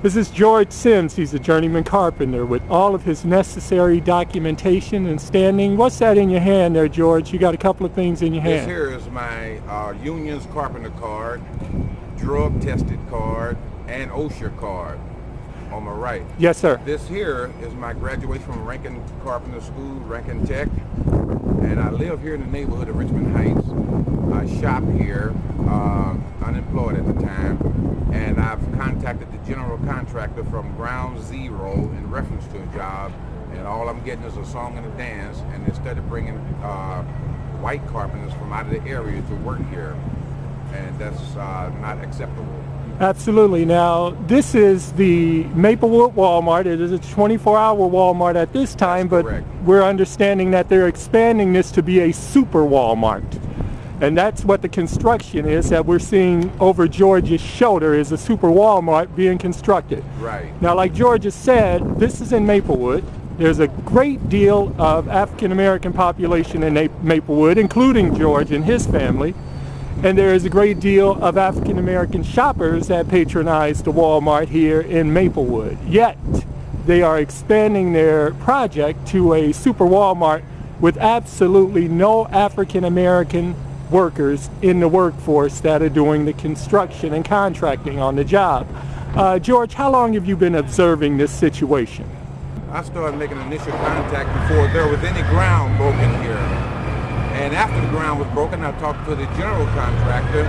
This is George Sims. He's a journeyman carpenter with all of his necessary documentation and standing. What's that in your hand there, George? You got a couple of things in your hand. This here is my union's carpenter card, drug tested card, and OSHA card on my right. Yes, sir. This here is my graduation from Rankin Carpenter School, Rankin Tech, and I live here in the neighborhood of Richmond Heights. I shop here, unemployed at the time, and I've contacted the general contractor from ground zero in reference to a job, and all I'm getting is a song and a dance, and instead of bringing white carpenters from out of the area to work here, and that's not acceptable. Absolutely. Now, this is the Maplewood Walmart. It is a 24-hour Walmart at this time, but we're understanding that they're expanding this to be a super Walmart. And that's what the construction is that we're seeing over George's shoulder, is a super Walmart being constructed. Right. Now, like George has said, this is in Maplewood. There's a great deal of African American population in Maplewood, including George and his family. And there is a great deal of African American shoppers that patronize the Walmart here in Maplewood. Yet, they are expanding their project to a super Walmart with absolutely no African American workers in the workforce that are doing the construction and contracting on the job. George, how long have you been observing this situation? I started making initial contact before there was any ground broken here. And after the ground was broken, I talked to the general contractor,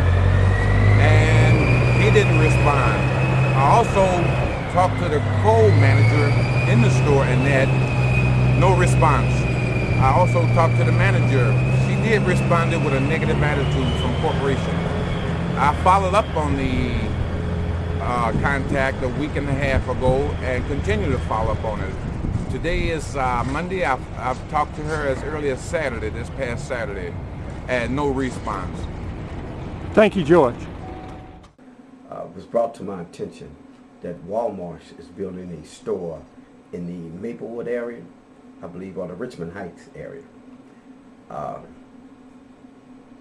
and he didn't respond. I also talked to the co-manager in the store, and they had no response. I also talked to the manager. She did respond with a negative attitude from corporation. I followed up on the contact a week and a half ago and continue to follow up on it. Today is Monday. I've talked to her as early as Saturday, this past Saturday, and no response. Thank you, George. It was brought to my attention that Walmart is building a store in the Maplewood area, I believe, or the Richmond Heights area.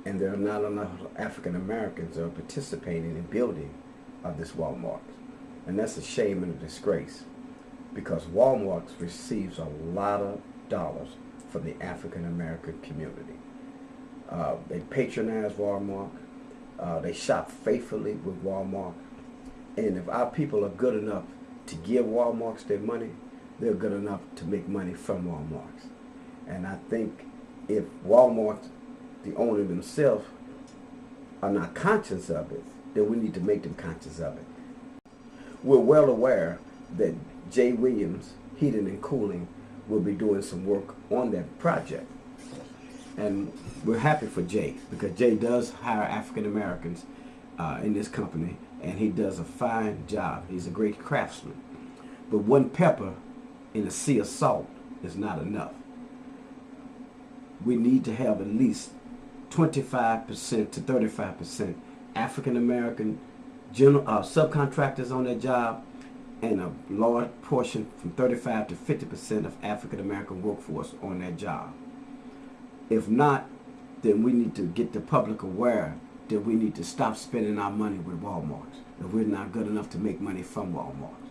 And there are not enough African Americans that are participating in building this Walmart. And that's a shame and a disgrace, because Walmart receives a lot of dollars from the African American community. They patronize Walmart. They shop faithfully with Walmart. And if our people are good enough to give Walmarts their money, they're good enough to make money from Walmarts. And I think if Walmart, the owner themselves, are not conscious of it, then we need to make them conscious of it. We're well aware that Jay Williams Heating and Cooling will be doing some work on that project. And we're happy for Jay, because Jay does hire African Americans in this company, and he does a fine job. He's a great craftsman. But one pepper in a sea of salt is not enough. We need to have at least 25% to 35% African American subcontractors on their job, and a large portion from 35 to 50% of African American workforce on their job. If not, then we need to get the public aware that we need to stop spending our money with Walmart, if we're not good enough to make money from Walmart.